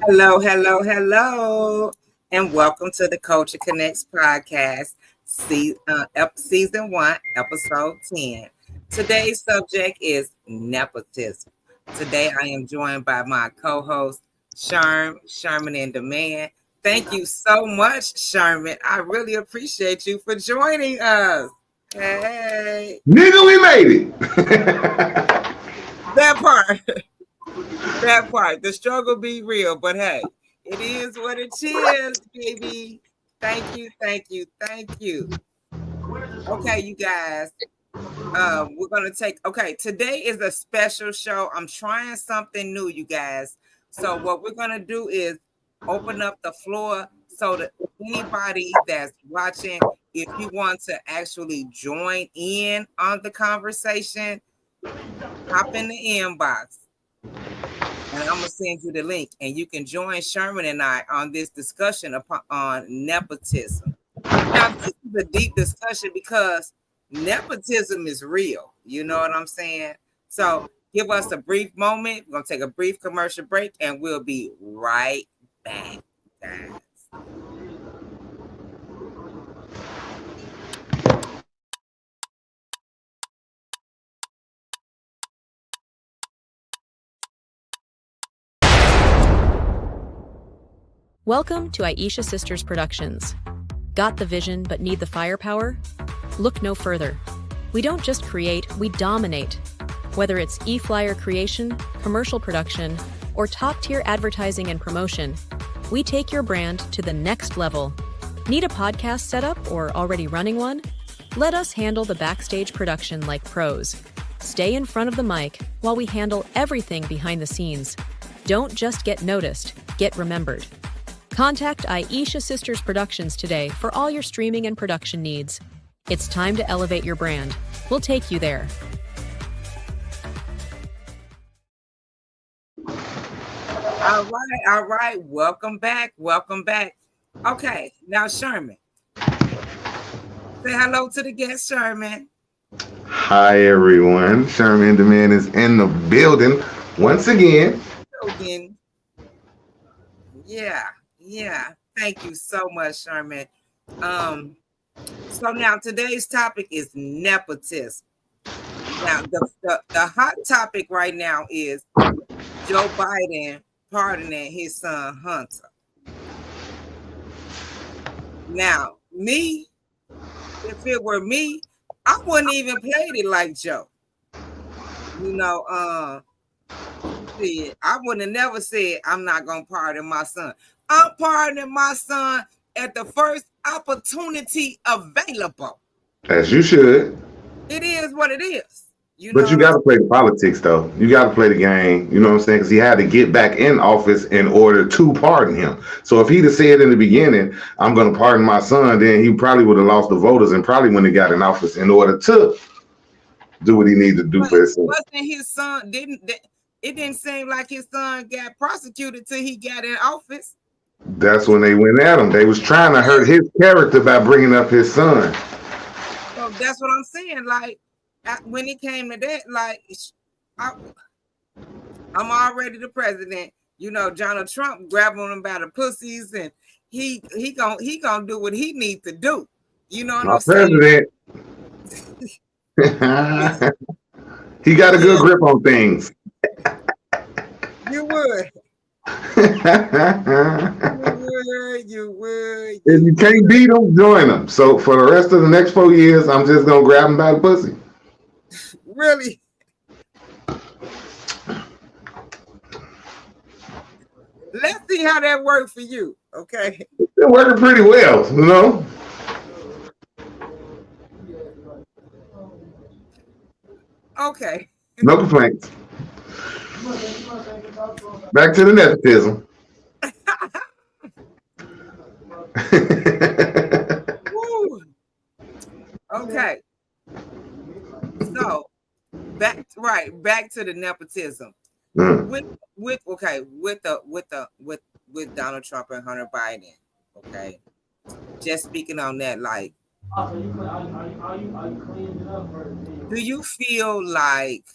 Hello, hello, hello, and welcome to the Culture Connects podcast, season 1, episode 10. Today's subject is nepotism. Today, I am joined by my co-host, ShermN Demand. Thank you so much, Sherman. I really appreciate you for joining us. Hey, Nigga, we made it. that part. That part. The struggle be real, but hey, it is what it is, baby. Thank you, thank you, thank you. Okay, you guys. We're gonna take today is a special show. I'm trying something new, you guys. So what we're gonna do is open up the floor so that anybody that's watching, if you want to actually join in on the conversation, hop in the inbox and I'm gonna send you the link, and you can join Sherman and I on this discussion on nepotism. Now, this is a deep discussion because nepotism is real. You know what I'm saying? So, give us a brief moment. We're gonna take a brief commercial break, and we'll be right back, guys. Welcome to Aisha Sisters Productions. Got the vision but need the firepower? Look no further. We don't just create, we dominate. Whether it's e-flyer creation, commercial production, or top-tier advertising and promotion, we take your brand to the next level. Need a podcast setup or already running one? Let us handle the backstage production like pros. Stay in front of the mic while we handle everything behind the scenes. Don't just get noticed, get remembered. Contact Aisha Sisters Productions today for all your streaming and production needs. It's time to elevate your brand. We'll take you there. All right. Welcome back. Okay, now Sherman, say hello to the guest, Sherman. Hi, everyone. ShermN Demand is in the building once again. Again. Yeah. Thank you so much, Sherman. So now today's topic is nepotism. Now the hot topic right now is Joe Biden pardoning his son Hunter. Now, me, if it were me, I wouldn't even played it like Joe. You know, I wouldn't have never said I'm not gonna pardon my son. I'm pardoning my son at the first opportunity available. As you should. It is what it is. You know But you what I'm got to play the politics, though. You got to play the game. You know what I'm saying? Because he had to get back in office in order to pardon him. So if he'd have said in the beginning, I'm going to pardon my son, then he probably would have lost the voters and probably wouldn't have got in office in order to do what he needed to do But for his son. wasn't his son it didn't seem like his son got prosecuted till he got in office. That's when they went at him. They was trying to hurt his character by bringing up his son. So that's what I'm saying. Like when it came to that, like I'm already the president. You know, Donald Trump grabbing him by the pussies, and he gonna do what he needs to do. You know what My I'm saying? president, Yeah, he got a good yeah, grip on things. you would, you If you can't beat them, join them. So for the rest of the next 4 years, I'm just gonna grab him by the pussy. really. Let's see how that worked for you. Okay. It's been working pretty well, you know. Okay. No complaints. Back to the nepotism. Woo. Okay. So back to the nepotism. Mm. With Donald Trump and Hunter Biden. Okay. Just speaking on that, like, do you feel like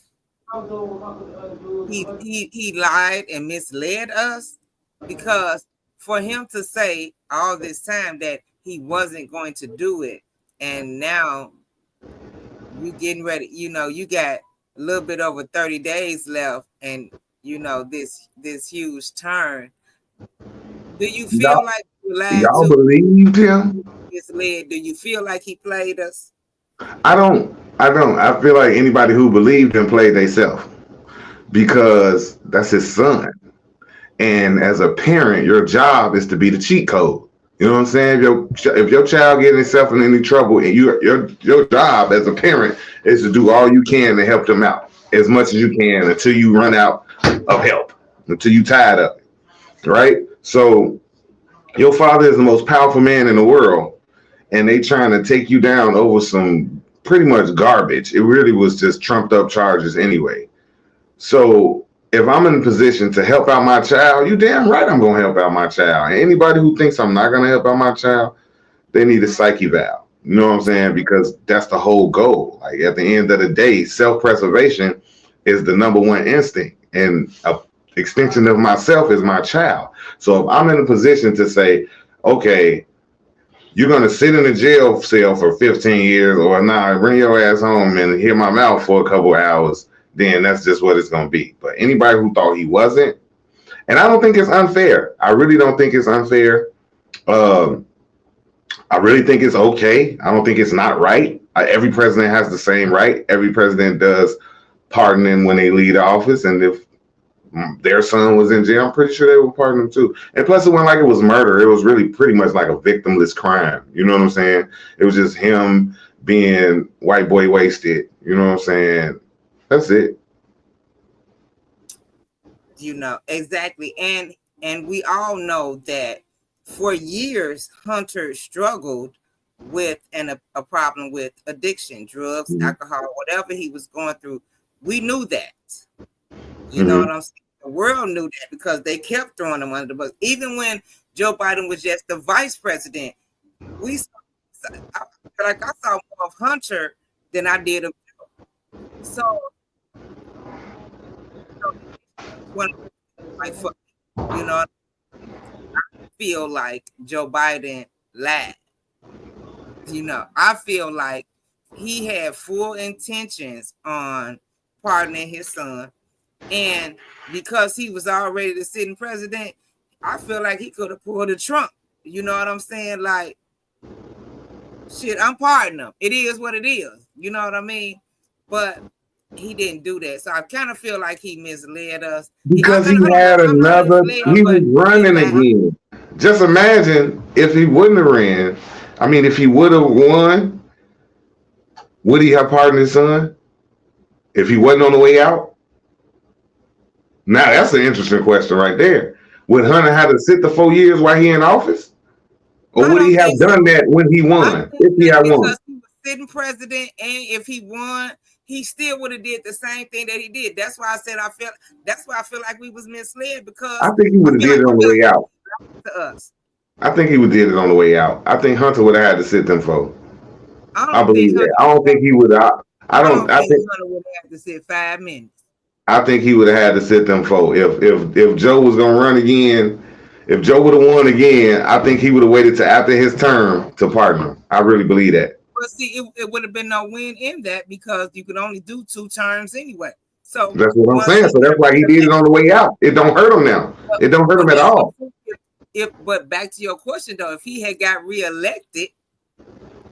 he lied and misled us? because for him to say all this time that he wasn't going to do it, and now you getting ready, you got a little bit over 30 days left, and this huge turn. Do you feel Y'all, like you lied y'all to, believed him? misled? Do you feel like he played us? I don't. I don't. I feel like anybody who believed him played themselves because that's his son. And as a parent, your job is to be the cheat code. You know what I'm saying? If your child getting himself in any trouble, and your job as a parent is to do all you can to help them out as much as you can until you run out of help, until you tired of it, right? So your father is the most powerful man in the world, and they trying to take you down over some pretty much garbage. It really was just trumped up charges anyway. So if I'm in a position to help out my child, you damn right I'm gonna help out my child. And anybody who thinks I'm not gonna help out my child, they need a psyche valve. You know what I'm saying? Because that's the whole goal. Like at the end of the day, self-preservation is the number one instinct. And a extension of myself is my child. So if I'm in a position to say, okay, you're gonna sit in a jail cell for 15 years, or nah, bring your ass home and hear my mouth for a couple of hours, then that's just what it's gonna be. But anybody who thought he wasn't, and I don't think it's unfair. I really don't think it's unfair. Um, I really think it's okay. I don't think it's not right. Every president has the same right. Every president does pardoning when they leave the office, and if their son was in jail, I'm pretty sure they would pardon him too. And plus, it wasn't like it was murder. It was really pretty much like a victimless crime. You know what I'm saying? It was just him being white boy wasted. You know what I'm saying? That's it. Exactly. And we all know that for years Hunter struggled with a problem with addiction, drugs, alcohol, whatever he was going through. We knew that. You know what I'm saying? The world knew that because they kept throwing him under the bus. Even when Joe Biden was just the vice president, I saw more of Hunter than I did of Joe. So, like, I feel like Joe Biden lied. I feel like he had full intentions on pardoning his son. And because he was already the sitting president, I feel like he could have pulled a Trump. You know what I'm saying? Like, shit, I'm pardoning him. It is what it is. You know what I mean? But he didn't do that. So I kind of feel like he misled us. Because he I'm had not another, misled, he was but running again. Just imagine if he wouldn't have ran. I mean, if he would have won, would he have pardoned his son? If he wasn't on the way out? Now that's an interesting question right there. Would Hunter have to sit the 4 years while he in office? Or I would he don't have think so. done that when he won? If he had won? Because he was sitting president, and if he won, he still would have did the same thing that he did. That's why I said that's why I feel like we was misled, because I think he would have did it on the way out. To us. I think he would did it on the way out. I think Hunter would have had to sit them for. I believe that. I don't think he would. I don't. I think Hunter would have to sit 5 minutes. I think he would have had to sit them for. If Joe was gonna run again, if Joe would have won again, I think he would have waited to after his term to pardon him. I really believe that. But see, it would have been no win in that, because you could only do 2 terms anyway. So that's what I'm saying. So that's why he did it on the way out. It don't hurt him now. It don't hurt him at all. But back to your question though, if he had got reelected,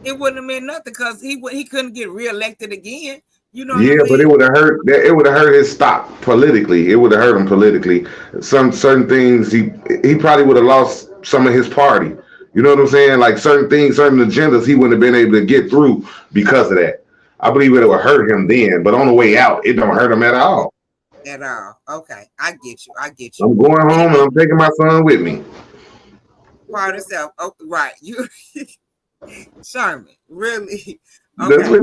it wouldn't have meant nothing, because he couldn't get reelected again. You know what I mean? But it would have hurt. It would have hurt his stock politically. It would have hurt him politically. Some certain things he probably would have lost some of his party. You know what I'm saying? Like certain things, certain agendas, he wouldn't have been able to get through because of that. I believe it would hurt him then, but on the way out, it don't hurt him at all. At all. Okay, I get you. I'm going home and I'm taking my son with me. Part yourself. Oh, right. You, Sherman. Really? Okay.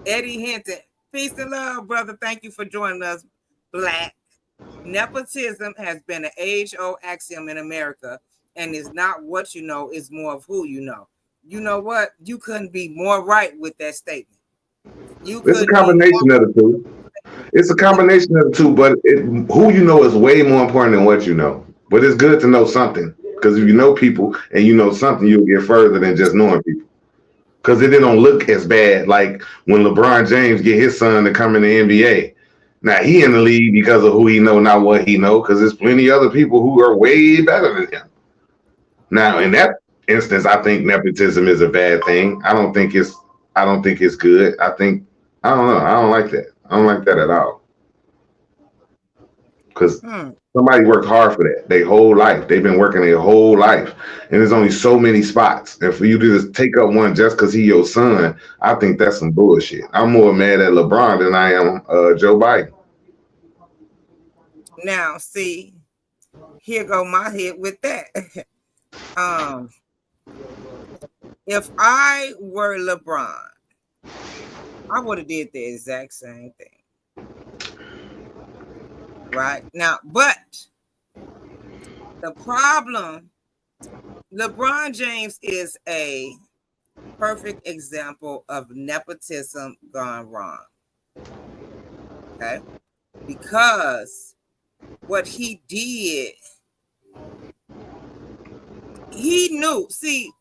Eddie Hinton. Peace and love, brother. Thank you for joining us, Black. Nepotism has been an age-old axiom in America, and is not what you know, is more of who you know. You know what? You couldn't be more right with that statement. It's a combination of the two. It's a combination of the two, but who you know is way more important than what you know. But it's good to know something, because if you know people and you know something, you'll get further than just knowing people. Because it don't look as bad like when LeBron James get his son to come in the NBA. Now he in the league because of who he know, not what he know. Because there's plenty of other people who are way better than him. Now in that instance, I think nepotism is a bad thing. I don't think it's. I don't think it's good. I don't know. I don't like that. I don't like that at all. Because somebody worked hard for that. Their whole life. They've been working their whole life. And there's only so many spots. And for you to just take up one just because he your son, I think that's some bullshit. I'm more mad at LeBron than I am Joe Biden. Now, see, here go my head with that. If I were LeBron, I would have did the exact same thing. Right now, but the problem, LeBron James is a perfect example of nepotism gone wrong. Okay, because what he did, he knew. See,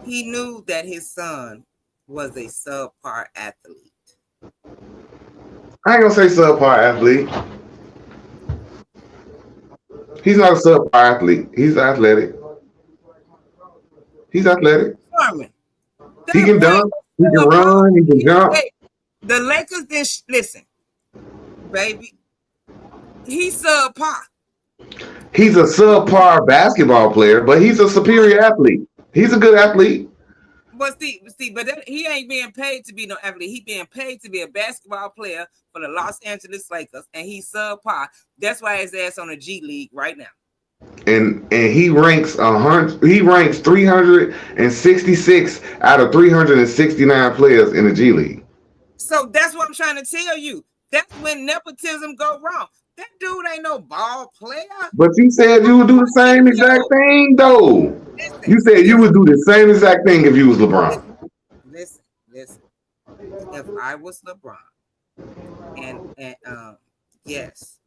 he knew that his son was a subpar athlete. I ain't gonna say subpar athlete. He's not a subpar athlete. He's athletic. He's athletic. Sherman, He can dunk. He can run. He can jump. Hey, the Lakers didn't listen, baby. He's subpar. He's a subpar basketball player, but he's a superior athlete. He's a good athlete. But he ain't being paid to be no athlete. He being paid to be a basketball player for the Los Angeles Lakers, and he's subpar. That's why his ass on the G League right now. And he ranks 100. He ranks 366 out of 369 players in the G League. So that's what I'm trying to tell you. That's when nepotism go wrong. That dude ain't no ball player. But you said you would do the same exact thing, though. You said you would do the same exact thing if you was LeBron. Listen. If I was LeBron, and yes,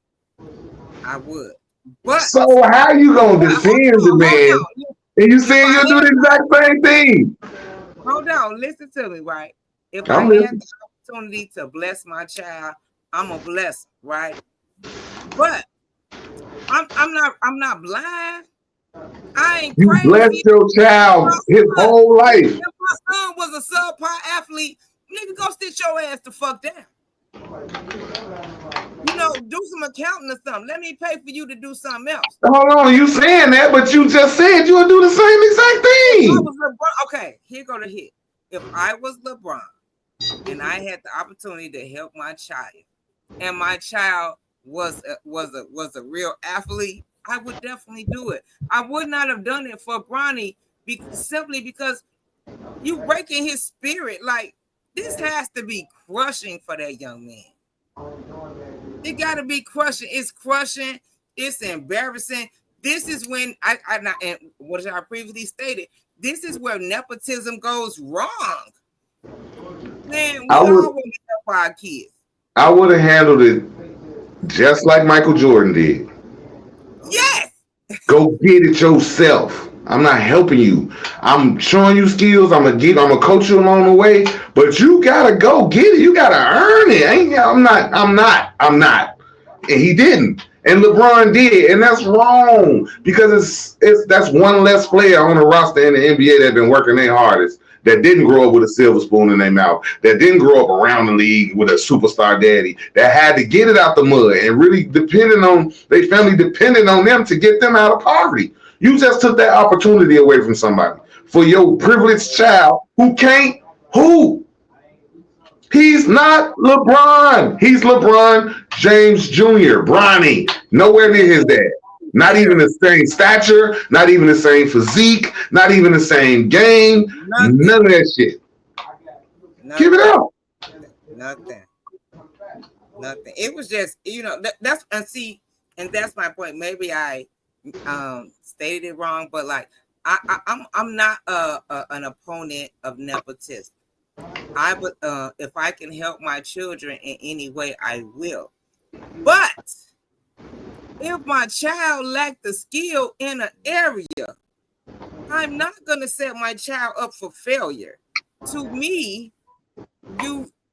I would. But so how you gonna defend the man? And you saying you'll do the exact same thing? Hold on, listen to me, right? If I had the opportunity to bless my child, I'm gonna bless him, right? But I'm not blind. I ain't crazy. You blessed your child his whole life. If my son was a subpar athlete, nigga, go sit your ass the fuck down. You know, do some accounting or something. Let me pay for you to do something else. Hold on, you saying that, but you just said you would do the same exact thing. Okay, here go the hit. If I was LeBron and I had the opportunity to help my child, and my child was a real athlete, I would definitely do it. I would not have done it for Bronny simply because you breaking his spirit. Like, this has to be crushing for that young man. It got to be crushing. It's crushing. It's embarrassing. This is when and what I previously stated, this is where nepotism goes wrong. Man, we all want to help our kids. I would have handled it just like Michael Jordan did. Yes. Go get it yourself. I'm not helping you. I'm showing you skills. I'm gonna coach you along the way, but you gotta go get it. You gotta earn it. I'm not. And he didn't. And LeBron did, and that's wrong because that's one less player on the roster in the NBA that's been working their hardest, that didn't grow up with a silver spoon in their mouth, that didn't grow up around the league with a superstar daddy, that had to get it out the mud and really depending on their family, depending on them to get them out of poverty. You just took that opportunity away from somebody for your privileged child who can't. He's not LeBron. He's LeBron James Jr., Bronny. Nowhere near his dad. Not even the same stature, not even the same physique, not even the same game. None of that shit. Give it up. Nothing. It was just, that's my point. Maybe I stated it wrong, but like I'm not an opponent of nepotism. I would if I can help my children in any way, I will. But if my child lacked the skill in an area, I'm not going to set my child up for failure. To me,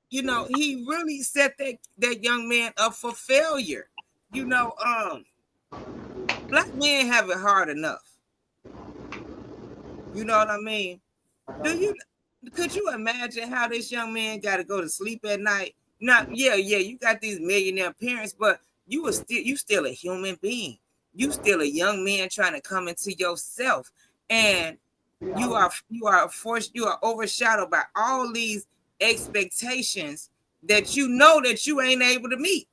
you know, he really set that young man up for failure. You know, black men have it hard enough. You know what I mean? Could you imagine how this young man got to go to sleep at night? Not, yeah, you got these millionaire parents, but you still a human being. You still a young man trying to come into yourself, and you are forced, you are overshadowed by all these expectations that you know that you ain't able to meet.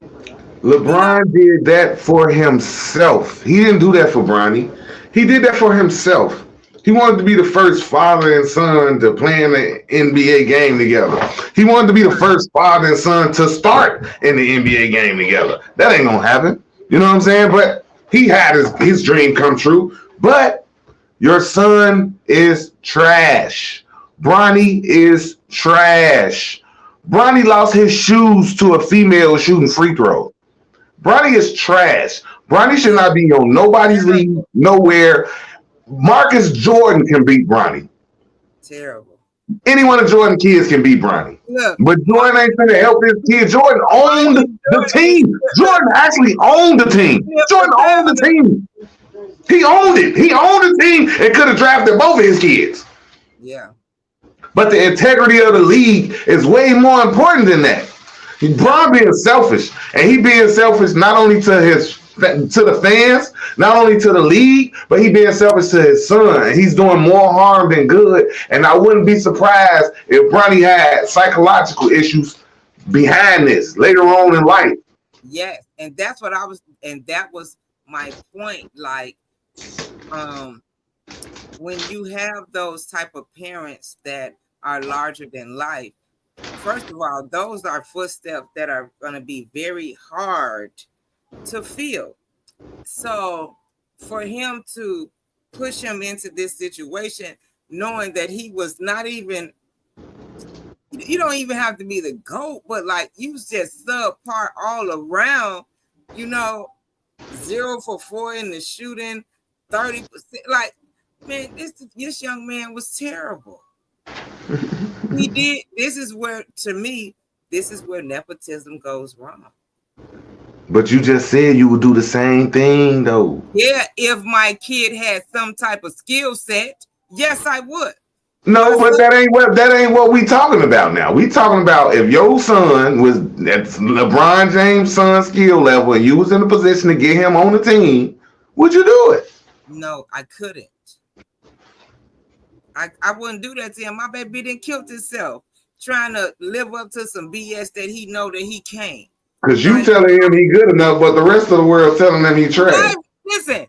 You know, LeBron did that for himself. He didn't do that for Bronny. He did that for himself. He wanted to be the first father and son to play in the NBA game together. He wanted to be the first father and son to start in the NBA game together. That ain't gonna happen. You know what I'm saying? But he had his dream come true. But your son is trash. Bronny is trash. Bronny lost his shoes to a female shooting free throws. Bronny is trash. Bronny should not be on nobody's league, nowhere. Marcus Jordan can beat Bronny. terrible. Any one of Jordan kids can beat Bronny. Look, But Jordan ain't going to help his kid. Jordan owned the team. Jordan actually owned the team. Jordan owned the team. He owned it. He owned the team and could have drafted both of his kids. yeah. But the integrity of the league is way more important than that. Bron being selfish, and he being selfish not only to the fans, not only to the league, but he being selfish to his son. He's doing more harm than good. And I wouldn't be surprised if Bronny had psychological issues behind this later on in life. Yes, and that was my point. Like, when you have those type of parents that are larger than life, first of all, those are footsteps that are going to be very hard to fill. So for him to push him into this situation, knowing that he was not even, you don't even have to be the GOAT, but like you was just subpar all around, you know, 0 for 4 in the shooting, 30%. Like, man, this young man was terrible. He did. This is where, to me, this is where nepotism goes wrong. But you just said you would do the same thing, though. Yeah, if my kid had some type of skill set, yes, I would. No, but that ain't what we talking about now. We talking about if your son was at LeBron James' son's skill level and you was in a position to get him on the team, would you do it? No, I couldn't. I wouldn't do that to him. My baby didn't kill himself trying to live up to some BS that he know that he can't. Because you telling him he good enough, but the rest of the world telling him he trash. Listen,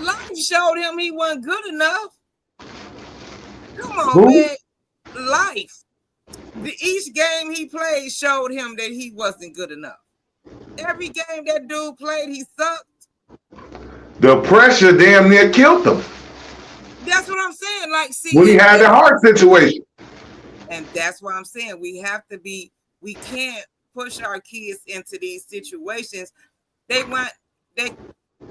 life showed him he wasn't good enough. Come on, man. Life. Each game he played showed him that he wasn't good enough. Every game that dude played, he sucked. The pressure damn near killed him. That's what I'm saying. Like, see, when he had the heart situation. And that's why I'm saying we can't push our kids into these situations.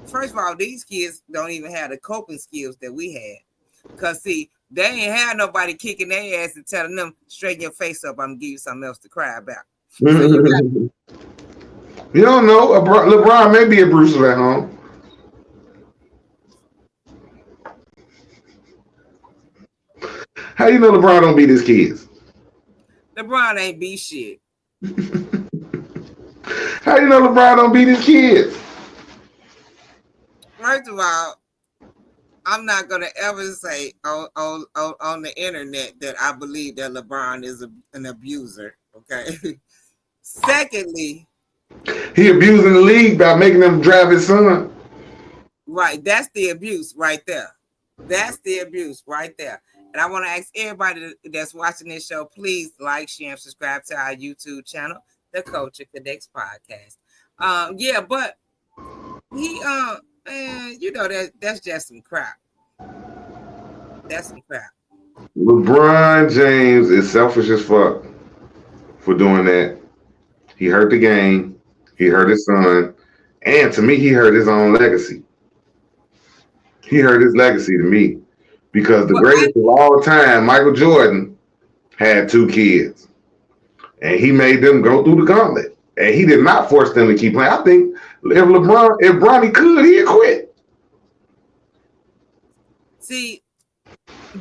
First of all, these kids don't even have the coping skills that we had. Because, see, they ain't had nobody kicking their ass and telling them, straighten your face up, I'm going to give you something else to cry about. So you don't know. LeBron may be a Bruce at home. How you know LeBron don't beat his kids? LeBron ain't beat shit. How you know LeBron don't beat his kids? First of all, I'm not gonna ever say on the internet that I believe that LeBron is an abuser. Okay. Secondly, he abusing the league by making them drive his son. Right, that's the abuse right there. That's the abuse right there. And I want to ask everybody that's watching this show, please like, share, and subscribe to our YouTube channel, The Culture Connects Podcast. Yeah, but he man, you know that's just some crap. That's some crap. LeBron James is selfish as fuck for doing that. He hurt the game. He hurt his son, And to me, he hurt his own legacy. He hurt his legacy to me because the Well, greatest of all time, Michael Jordan, had 2 kids, and he made them go through the gauntlet. And he did not force them to keep playing. I think if Bronny could, he'd quit. see,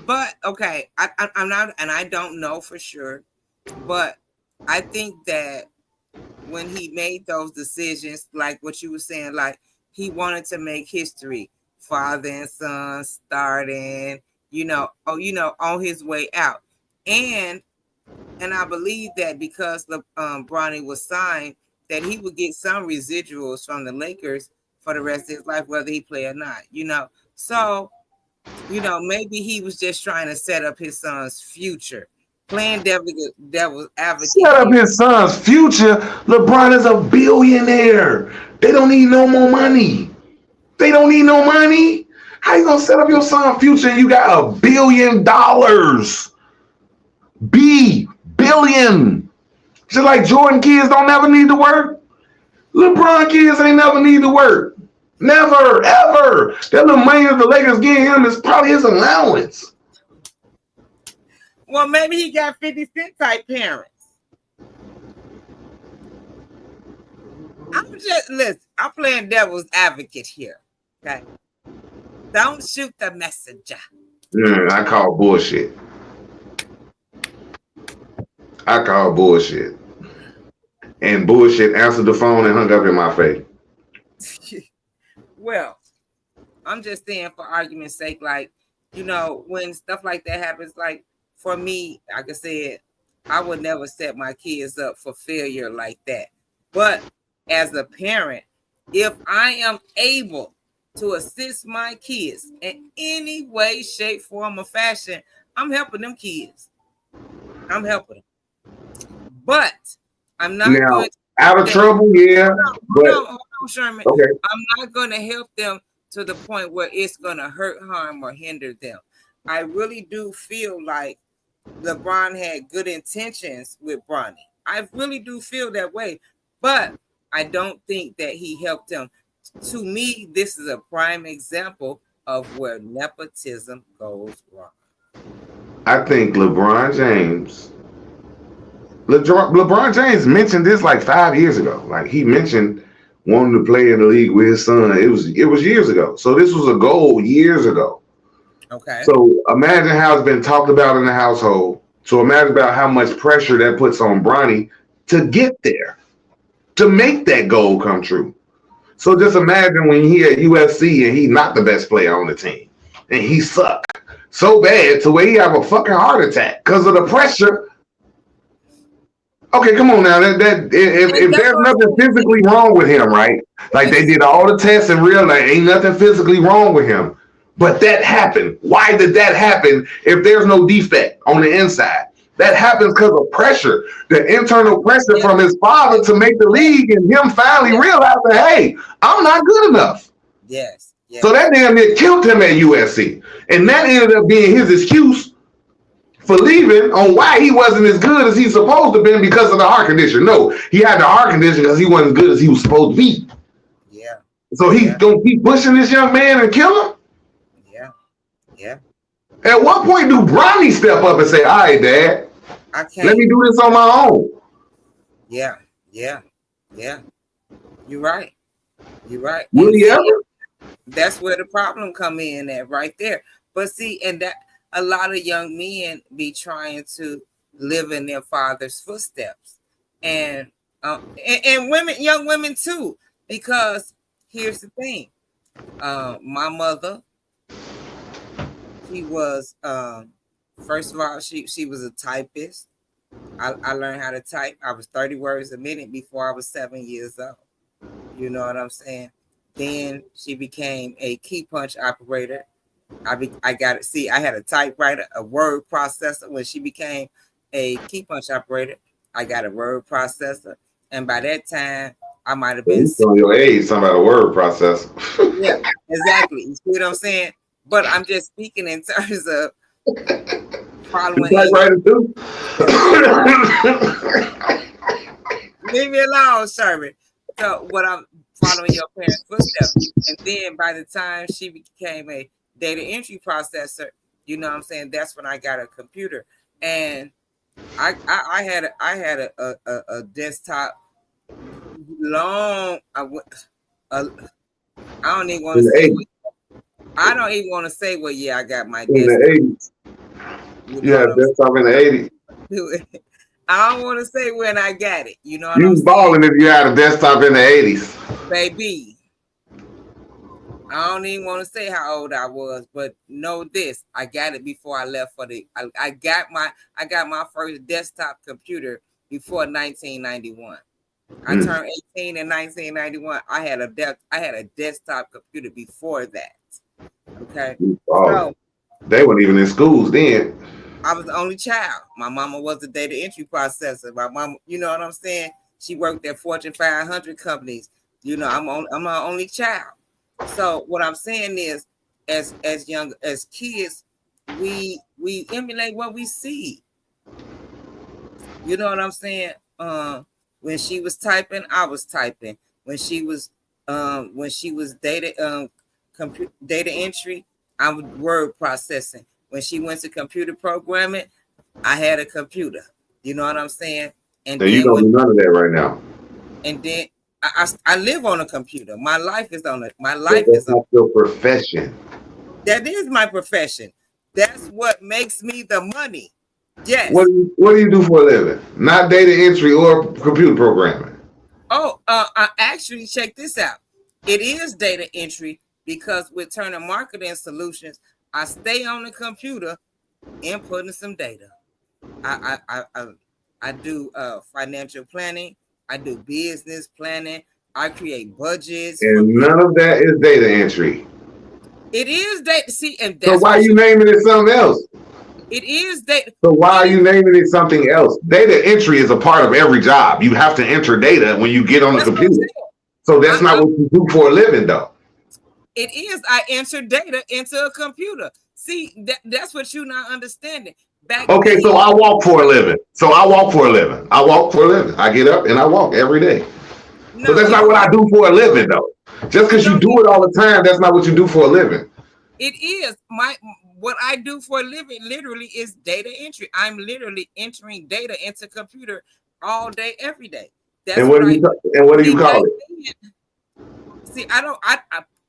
but okay, I'm not, and I don't know for sure, but I think that when he made those decisions, like what you were saying, like he wanted to make history, father and son starting, on his way out, and I believe that because the Bronny was signed, that he would get some residuals from the Lakers for the rest of his life, whether he play or not. So maybe he was just trying to set up his son's future, playing devil's advocate Set up here. his son's future. LeBron is a billionaire. They don't need no more money. They don't need no money. How you gonna set up your son's future and you got $1 billion? Billion. Just like Jordan kids don't never need to work. LeBron kids ain't never need to work. Never, ever. That little money that the Lakers getting him is probably his allowance. Well, maybe he got 50 Cent type parents. I'm playing devil's advocate here. Okay. Don't shoot the messenger. I call bullshit. And bullshit answered the phone and hung up in my face. Well, I'm just saying for argument's sake, like, when stuff like that happens, like for me, like I said, I would never set my kids up for failure like that. But as a parent, if I am able to assist my kids in any way, shape, form, or fashion, I'm helping them kids. I'm helping them. But I'm not Now, going to out of trouble, yeah. Hold on, Sherman. Okay. I'm not going to help them to the point where it's going to hurt, harm, or hinder them. I really do feel like LeBron had good intentions with Bronny. I really do feel that way, but I don't think that he helped him. To me, this is a prime example of where nepotism goes wrong. I think LeBron James mentioned this like 5 years ago. Like he mentioned wanting to play in the league with his son. It was years ago. So this was a goal years ago. Okay. So imagine how it's been talked about in the household. So imagine about how much pressure that puts on Bronny to get there, to make that goal come true. So just imagine when he at USC and he's not the best player on the team and he sucked so bad to where he have a fucking heart attack because of the pressure. Okay, come on now. If there's nothing physically wrong with him, right? Like they did all the tests and realized ain't nothing physically wrong with him. But that happened. Why did that happen if there's no defect on the inside? That happens because of pressure, the internal pressure from his father to make the league and him finally realizing, hey, I'm not good enough. Yes. So that damn near killed him at USC. And that ended up being his excuse for leaving on why he wasn't as good as he's supposed to have been because of the heart condition. No, he had the heart condition because he wasn't as good as he was supposed to be. Yeah. So he's going to keep pushing this young man and kill him? Yeah. At what point do Bronny step up and say, all right, Dad, let me do this on my own? Yeah. You're right. Will he ever? That's where the problem come in at right there. But see, and that a lot of young men be trying to live in their father's footsteps, and women, young women too, because here's the thing. My mother, she was first of all, she was a typist. I learned how to type. I was 30 words a minute before I was 7 years old. You know what I'm saying? Then she became a key punch operator. I got it. See, I had a typewriter, a word processor. When she became a key punch operator, I got a word processor. And by that time, I might have been on your age, talking about a word processor. Yeah, exactly. You see what I'm saying? But I'm just speaking in terms of following. Typewriter too? Leave me alone, Sherman. So following your parents' footsteps. And then by the time she became a data entry processor, you know what I'm saying, that's when I got a computer. And I had a desktop long. I don't even want In to the say 80s. what. I don't even want to say what year I got my In the desktop. 80s. You You know had what a I'm desktop in the 80s. saying? I don't want to say when I got it. You know what You I'm was saying, balling if you had a desktop in the 80s. baby? I don't even want to say how old I was, but know this: I got it before I left for the. I got my first desktop computer before 1991. I turned 18 in 1991. I had a desktop computer before that. Okay, Oh, so they weren't even in schools then. I was the only child. My mama was a data entry processor. My mom, you know what I'm saying? She worked at Fortune 500 companies. You know, I'm my only child. So what I'm saying is, as kids, we emulate what we see. You know what I'm saying? When she was typing, I was typing. When she was data entry, I was word processing. When she went to computer programming, I had a computer. You know what I'm saying? And And you then don't do none of that right now. and then I live on a computer. My life is on it. My But life that's is on. not your profession. That is my profession. That's what makes me the money. What Yes. do you do for a living? Not data entry or computer programming. Oh, actually, check this out. It is data entry because with Turner Marketing Solutions, I stay on the computer inputting some data. I do financial planning. I do business planning. I create budgets for And none people. of that is data entry. It is data. See, and So that's why are what you naming it something else? it is data. So why are Any you naming it something else? Data entry is a part of every job. You have to enter data when you get on the That's what I'm computer. saying. So that's not what you do for a living, though. It is. I enter data into a computer. See, that's what you're not understanding. Back Okay, then, so I walk for a living. So I walk for a living. I walk for a living. I get up and I walk every day. But no, that's you not don't what I need. do for a You don't. living, though. Just You because you don't do need. it all the time, that's not what you do for a living. It is my what I do for a living. Literally, is data entry. I'm literally entering data into computer all day, every day. And That's what what do I you do. and what do you See, back call it? then, see, I don't.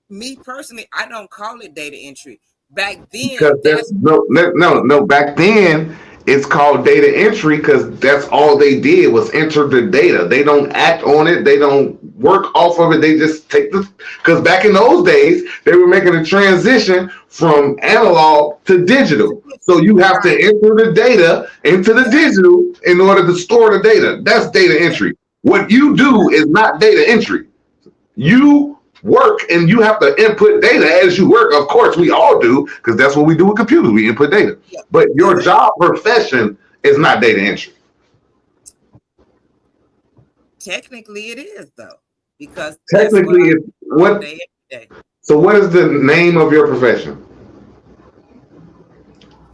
Me personally, I don't call it data entry. Back then, Because that's that's no. Back then, it's called data entry because that's all they did was enter the data. They don't act on it. They don't work off of it. They just take the. Because back in those days, they were making a transition from analog to digital. So you have to right. enter the data into the Yeah, digital in order to store the data. That's data entry. What you do is not data entry. You work and you have to input data as you work. Of course, we all do because that's what we do with computers. We input data. yeah, But your exactly. job profession is not data entry. Technically, it is though, because that's what Technically, I if do all what day, every day. so what is the name of your profession?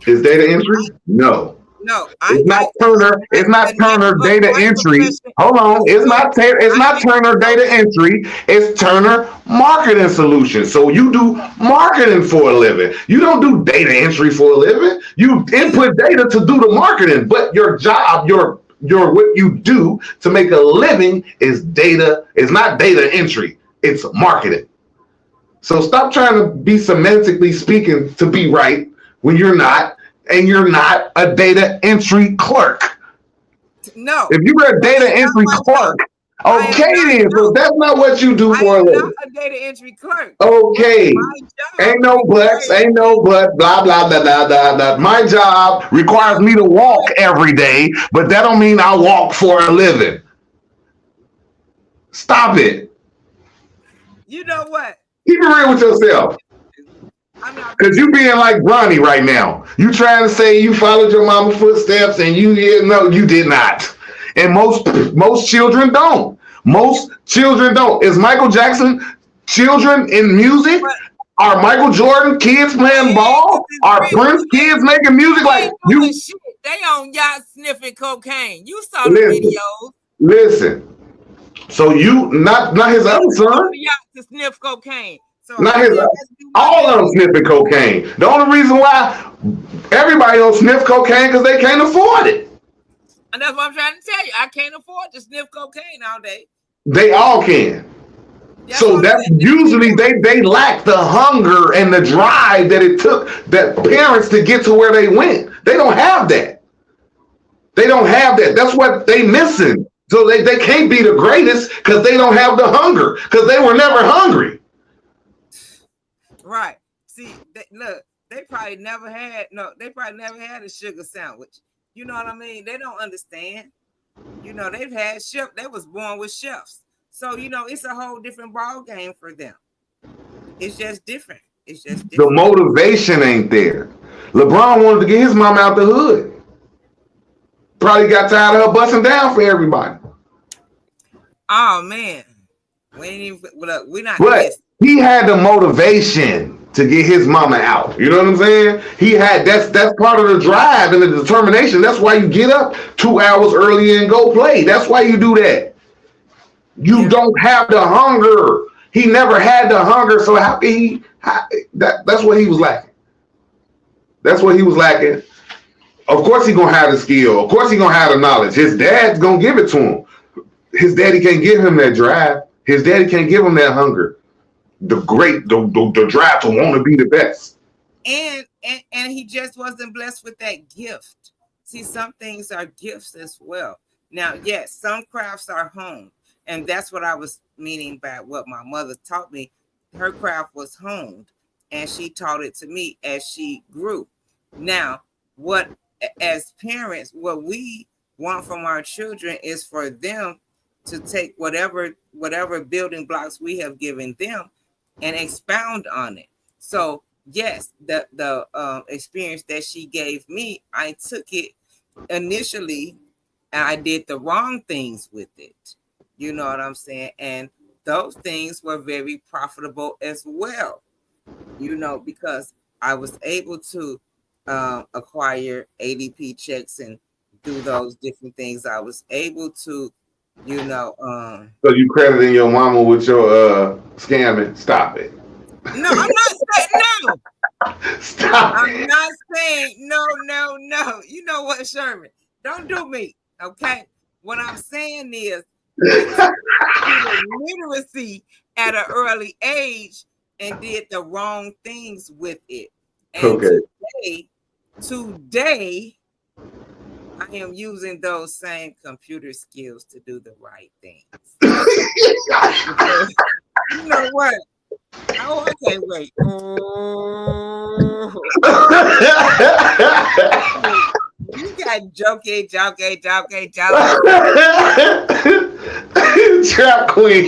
Is data entry? No. No, It's not Turner. It's not the name Turner of data my entry. profession. Hold on. It's So not. It's I not get Turner so data entry. It's Turner marketing solutions. So you do marketing for a living. You don't do data entry for a living. You yeah. input data to do the marketing, but your job, your what you do to make a living is data. It's not data entry. It's marketing. So stop trying to be semantically speaking to be right when you're not, and you're not a data entry clerk. No, If you were a that data is not entry my job. clerk, I am okay not. then, but No, that's not what you do I for a am not living. a data entry clerk. Okay. My job Ain't no buts, requires ain't me. no but, blah, blah, blah, blah, blah, blah. My job requires No, me to walk every day, but that don't mean I walk for a living. Stop it. you know what? Keep it real with yourself. I'm not gonna Cause you do being like Bronny right now. You trying to say you followed your mama's footsteps and no, you did not. And most children don't. Most children don't. Is Michael Jackson children in music? but Are Michael Jordan kids their playing ages ball? is Are Prince real. kids making music They like ain't doing you? shit. They on yachts sniffing cocaine. You saw the Listen, videos. listen. So you not his other son, to sniff cocaine. So not I his still got to do my all of them duty. sniffing cocaine. The only reason why everybody don't sniff cocaine because they can't afford it. And that's what I'm trying to tell you. I can't afford to sniff cocaine all day. They all can. That's So what I'm that's saying. usually they lack the hunger and the drive that it took that parents to get to where they went. They don't have that. They don't have that. That's what they missing. So they can't be the greatest because they don't have the hunger because they were never hungry. Right. See, look, they probably never had a sugar sandwich. You know what I mean? They don't understand. You know, they've had chef. They was born with chefs. So, you know, it's a whole different ball game for them. It's just different. It's just The different. motivation ain't there. LeBron wanted to get his mom out the hood. Probably got tired of her busting down for everybody. Oh man. We ain't even look, we're not But this. he had the motivation to get his mama out. You know what I'm saying? He had that's part of the drive and the determination. That's why you get up 2 hours early and go play. That's why you do that. You don't have the hunger. He never had the hunger, so how can he? That's what he was lacking. That's what he was lacking. Of course, he gonna have the skill. Of course, he gonna have the knowledge. His dad's gonna give it to him. His daddy can't give him that drive. His daddy can't give him that hunger. The drive to want to be the best. And he just wasn't blessed with that gift. See, some things are gifts as well. Now, yes, some crafts are honed, and that's what I was meaning by what my mother taught me. Her craft was honed, and she taught it to me as she grew. Now, what as parents, what we want from our children is for them to take whatever building blocks we have given them and expound on it. So yes, the experience that she gave me, I took it initially and I did the wrong things with it. You know what I'm saying? And those things were very profitable as well. You know, because I was able to acquire ADP checks and do those different things. I was able to, you know, So you crediting your mama with your scamming? Stop it. no, I'm not saying no. Stop I'm it. not saying no, no, no. You know what, Sherman? Don't do me. Okay. What I'm saying is I took literacy at an early age and did the wrong things with it. And Okay. today, I am using those same computer skills to do the right things. You know what? Oh, I can't wait. Oh. You got jokey. Trap queen.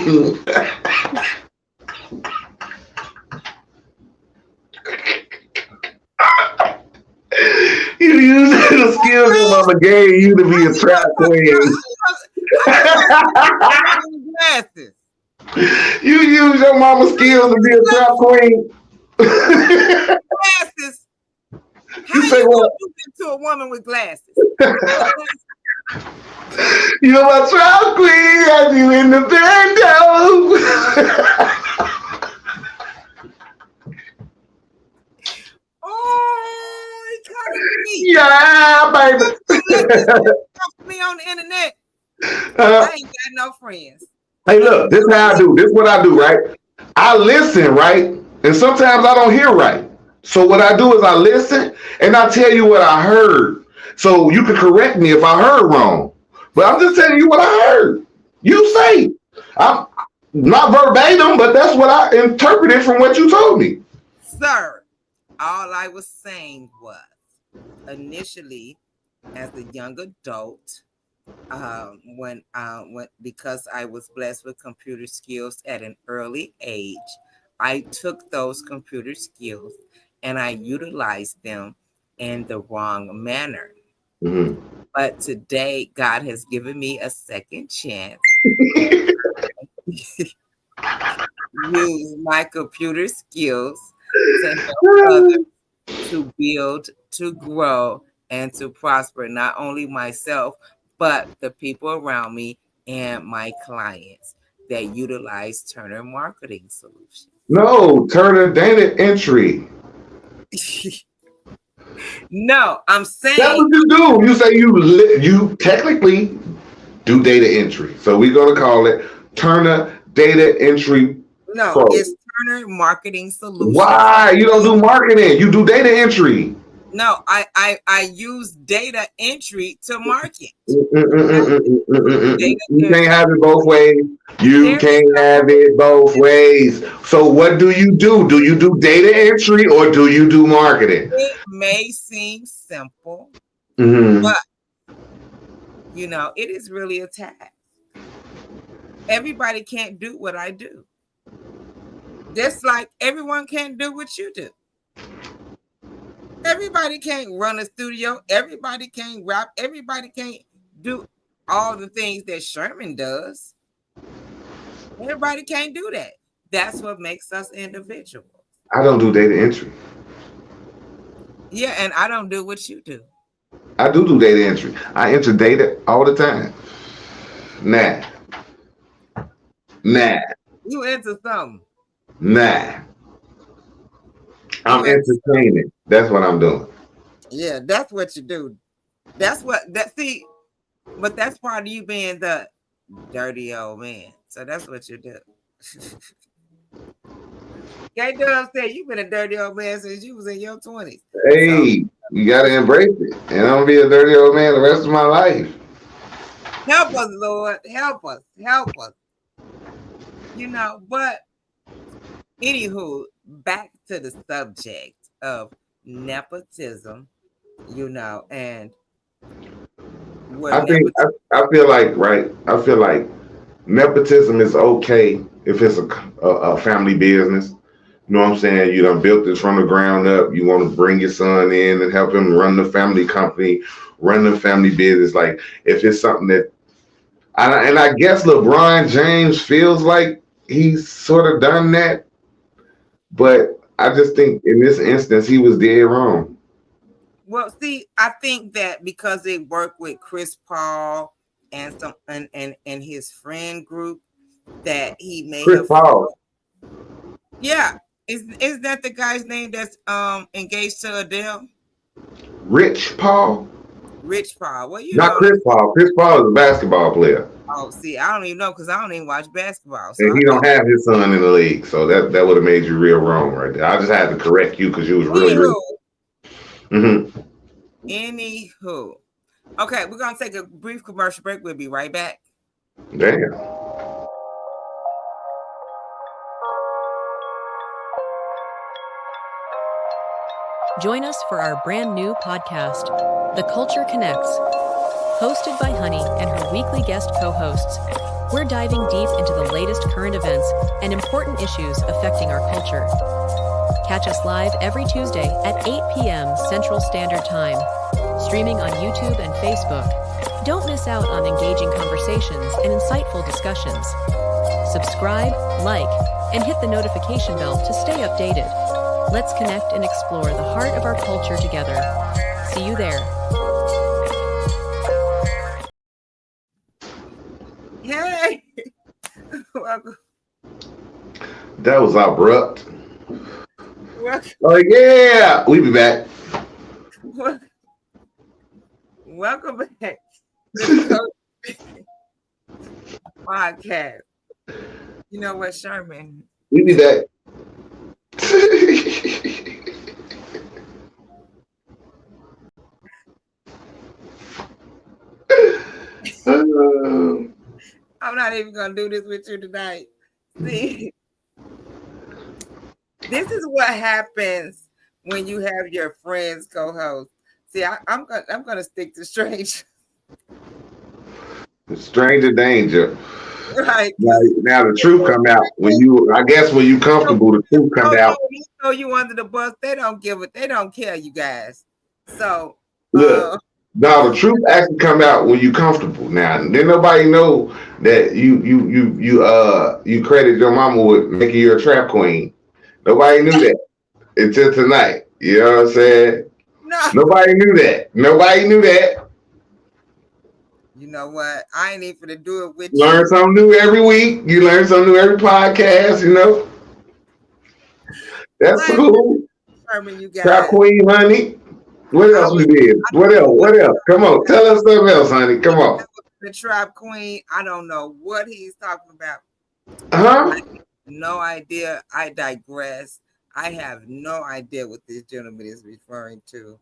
You use the skills your mama gave you to be a trap queen. Glasses. You use your mama's skills to be a trap queen. Glasses. How You say you what? gonna do that to a woman with glasses? You're my trap queen. Got you in the bando. Oh, he's talking to me. Yeah, baby. Me on the internet. I ain't got no friends. Hey, look, this is how I do. This is what I do, right? I listen, right? And sometimes I don't hear right. So what I do is I listen and I tell you what I heard. So you can correct me if I heard wrong. But I'm just telling you what I heard. You say. I'm not verbatim, but that's what I interpreted from what you told me. Sir, all I was saying was initially as a young adult, when because I was blessed with computer skills at an early age, I took those computer skills and I utilized them in the wrong manner. Mm-hmm. But today, God has given me a second chance. Use my computer skills to help others to build, to grow, and to prosper not only myself, but the people around me and my clients that utilize Turner Marketing Solutions. No, Turner data entry. No, I'm That's saying what you do. You say you technically do data entry. So we're gonna call it Turner Data Entry no, Pro. it's Turner Marketing Solutions. Why? You don't do marketing. You do data entry. No, I use data entry to market. Data, You there's can't so have it both ways. You there's can't have it both ways. So what do you do? Do you do data entry or do you do marketing? it may seem simple, Mm-hmm. but it is really a task. Everybody can't do what I do. Just like everyone can't do what you do. Everybody can't run a studio. Everybody can't rap. Everybody can't do all the things that ShermN does. Everybody can't do that. That's what makes us individuals. I don't do data entry. Yeah, and I don't do what you do. I do data entry. I enter data all the time. Nah, You nah, you into something. nah. You I'm into entertaining. That's what I'm doing. Yeah, that's what you do. That's what that see, but that's part of you being the dirty old man. So that's what you do. Can't do what I'm saying. You've been a dirty old man since you was in your 20s. So Hey, you gotta embrace it. And I'm gonna be a dirty old man the rest of my life. help us, Lord. Help us. Help us. But anywho, back to the subject of nepotism, and where I think nepotism I feel like right. I feel like nepotism is okay if it's a family business. You know what I'm saying? You done built this from the ground up. You want to bring your son in and help him run the family company, run the family business. Like if it's something that, and I guess LeBron James feels like he's sort of done that, but I just think in this instance he was dead wrong. Well, see, I think that because they work with Chris Paul and some and his friend group, that he may Chris have. Paul, Yeah, is that the guy's name that's engaged to Adele? Rich Paul, Rich Paul. Well, not Chris Paul. Chris Paul is a basketball player, Oh, see, I don't even know because I don't even watch basketball. So and I he don't think. have his son in the league. So that would have made you real wrong right there. I just had to correct you because you was really, Anywho, really. Mm-hmm. anywho. Okay, we're gonna take a brief commercial break. We'll be right back. Damn. Join us for our brand new podcast, The Culture Connects. Hosted by Honey and her weekly guest co-hosts, we're diving deep into the latest current events and important issues affecting our culture. Catch us live every Tuesday at 8 p.m. Central Standard Time, streaming on YouTube and Facebook. Don't miss out on engaging conversations and insightful discussions. Subscribe, like, and hit the notification bell to stay updated. Let's connect and explore the heart of our culture together. See you there. Hey, welcome, That was abrupt. welcome, Oh yeah, we be back. welcome back to the Coach Podcast. You know what, ShermN? We be back. I'm not even gonna do this with you tonight. See, this is what happens when you have your friends co-host. See, I'm gonna stick to strange. Stranger danger. Right. Now the truth come out when you. I guess when you comfortable, the truth come out. Throw you under the bus. They don't give it. They don't care, you guys. So, Look, now the truth actually come out when you comfortable. Now, then nobody know that you credit your mama with making you a trap queen. Nobody knew that until tonight. You know what I'm saying? no, Nobody knew that. Nobody knew that. You know what? I ain't even to do it with Learn you. something new every week. You learn something new every podcast, you know. That's I ain't cool. determined you Trap guys. Queen, honey. What I else we was did? I What don't else? know what What else? Come on. Tell us something else, honey. Come on. the trap queen. I don't know what he's talking about. I Huh? have no idea. I digress. I have no idea what this gentleman is referring to.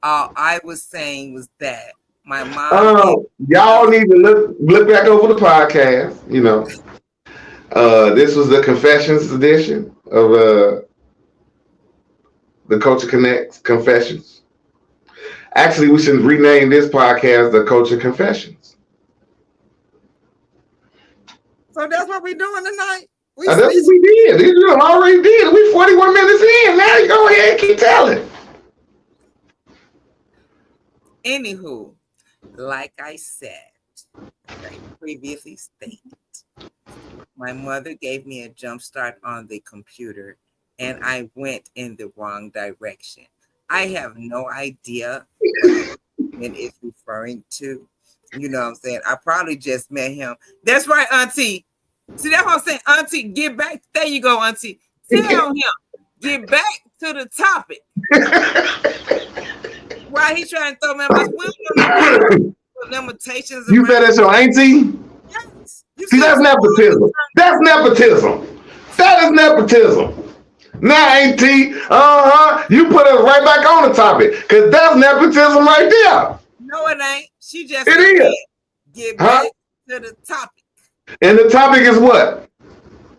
All I was saying was that my mom gave Y'all me need to look back over the podcast, you know. This was the Confessions edition of the Culture Connects Confessions. Actually, we should rename this podcast the Culture Confessions. so that's what we're doing tonight. We That's what switched. we did. You already did. We 41 minutes in. Now you go ahead and keep telling. Anywho, like I said, I previously stated, my mother gave me a jump start on the computer and I went in the wrong direction. I have no idea what the man is referring to. You know what I'm saying? I probably just met him. That's right, Auntie. See, that's what I'm saying. Auntie, get back. There you go, Auntie. Tell him, get back to the topic. Why he trying to throw me my limitations You around? said that's your auntie? Yes. You See, see that's what nepotism. That's nepotism. That is nepotism. Now, auntie, you put us right back on the topic because that's nepotism right there. No, it ain't. She just It repeated. is. Get Huh? back to the topic. And the topic is what?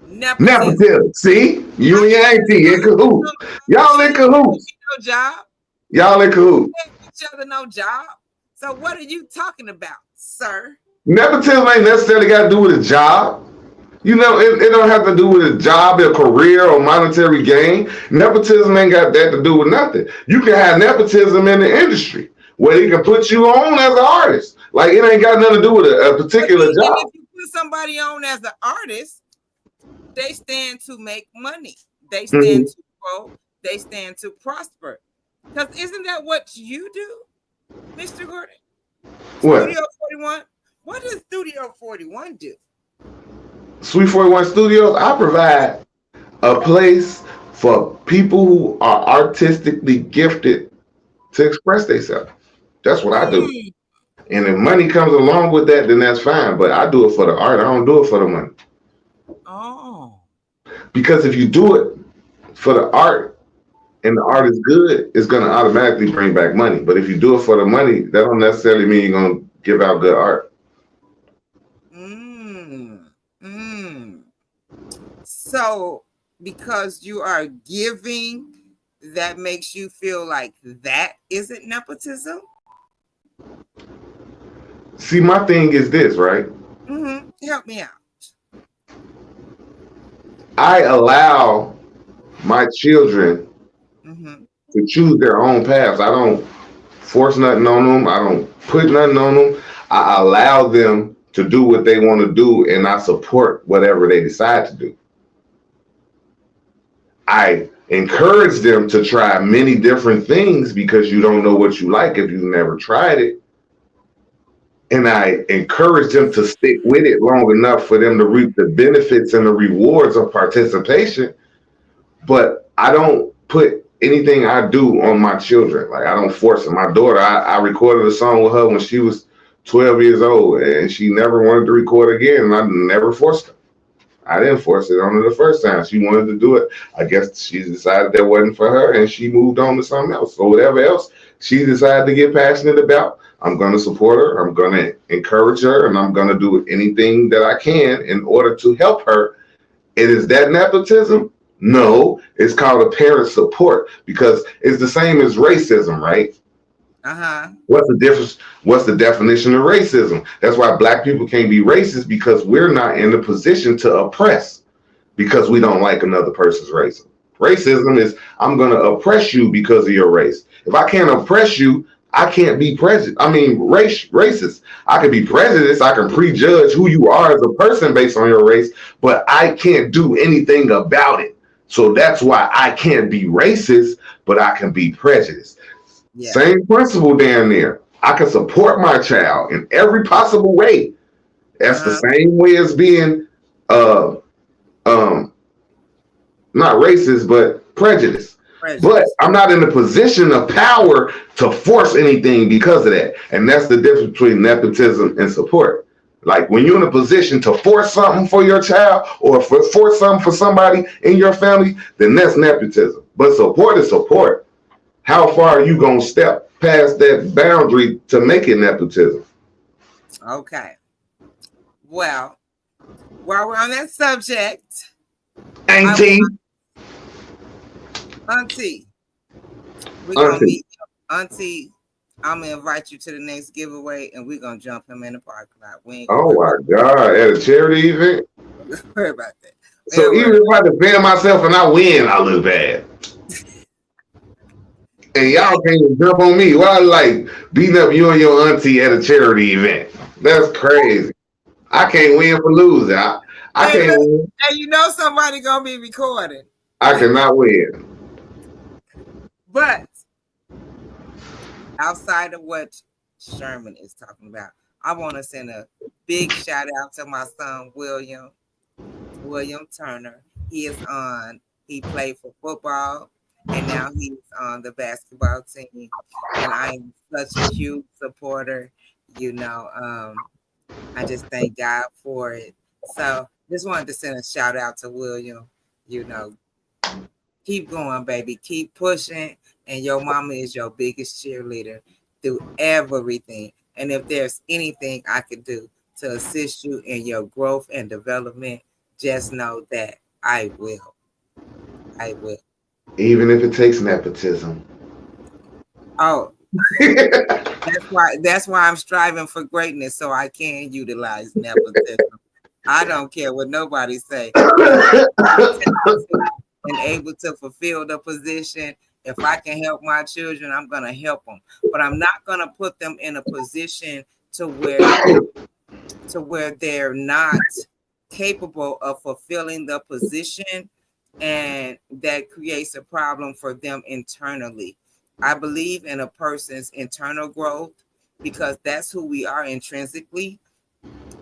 Nepotism. Nepotism. See? You and your auntie in cahoots. Y'all She in didn't give cahoots. me no job. Y'all in cahoots. We gave each other no job. So what are you talking about, sir? Nepotism ain't necessarily got to do with a job. You know, it don't have to do with a job, a career, or monetary gain. Nepotism ain't got that to do with nothing. You can have nepotism in the industry where he can put you on as an artist. Like it ain't got nothing to do with a particular And job. if you put somebody on as an artist, they stand to make money. They stand to grow. They stand to prosper. Because isn't that what you do, Mr. Gordon? What? Studio 41? What does Studio 41 do? Sweet 41 Studios, I provide a place for people who are artistically gifted to express themselves. That's what I do. And if money comes along with that, then that's fine. But I do it for the art. I don't do it for the money. Oh. Because if you do it for the art and the art is good, it's going to automatically bring back money. But if you do it for the money, that don't necessarily mean you're going to give out good art. So because you are giving, that makes you feel like that isn't nepotism? See, my thing is this, right? Help me out. I allow my children to choose their own paths. I don't force nothing on them. I don't put nothing on them. I allow them to do what they want to do, and I support whatever they decide to do. I encourage them to try many different things because you don't know what you like if you've never tried it. And I encourage them to stick with it long enough for them to reap the benefits and the rewards of participation. But I don't put anything I do on my children. Like I don't force it. My daughter, I recorded a song with her when she was 12 years old, and she never wanted to record again, and I never forced her. I didn't force it on her the first time. She wanted to do it. I guess she decided that wasn't for her, and she moved on to something else. So whatever else she decided to get passionate about, I'm going to support her. I'm going to encourage her, and I'm going to do anything that I can in order to help her. And is that nepotism? No, it's called a parent support because it's the same as racism, right? What's the difference? What's the definition of racism? That's why black people can't be racist because we're not in the position to oppress because we don't like another person's race. Racism is I'm going to oppress you because of your race. If I can't oppress you, I can't be prejudiced. I mean, racist. I can be prejudiced. I can prejudge who you are as a person based on your race, but I can't do anything about it. So that's why I can't be racist, but I can be prejudiced. Yeah. Same principle down there. I can support my child in every possible way. That's the Uh-huh. same way as being uh um not racist, but prejudice. But Prejudice. I'm not in a position of power to force anything because of that. And that's the difference between nepotism and support. Like when you're in a position to force something for your child or force something for somebody in your family, then that's nepotism. But support is support. How far are you going to step past that boundary to make it nepotism? Okay. Well, while we're on that subject, I want Auntie, Auntie. We're gonna auntie. meet Auntie. I'm gonna invite you to the next giveaway, and we're gonna jump him in the parking lot. We ain't gonna Oh worry about my God, at a charity event? worry about that. We So ain't even worry. if I defend myself and I win, I look bad. And You y'all got can't even jump on me. Why like beating up you and your auntie at a charity event? That's crazy. I can't win for losing. I hey, can't look, win. hey, you know somebody gonna be recording, I cannot win. but outside of what Sherman is talking about, I want to send a big shout out to my son William Turner. He is on. He played for football, and now he's on the basketball team. And I am such a huge supporter. You know, I just thank God for it. So just wanted to send a shout out to William. You know, keep going, baby. Keep pushing. And your mama is your biggest cheerleader through everything. And if there's anything I could do to assist you in your growth and development, just know that I will. I will. Even if it takes nepotism. Oh, that's why I'm striving for greatness so I can utilize nepotism. I don't care what nobody say. If and able to fulfill the position. If I can help my children, I'm going to help them. But I'm not going to put them in a position to where they're not capable of fulfilling the position, and that creates a problem for them internally. I believe in a person's internal growth because that's who we are intrinsically.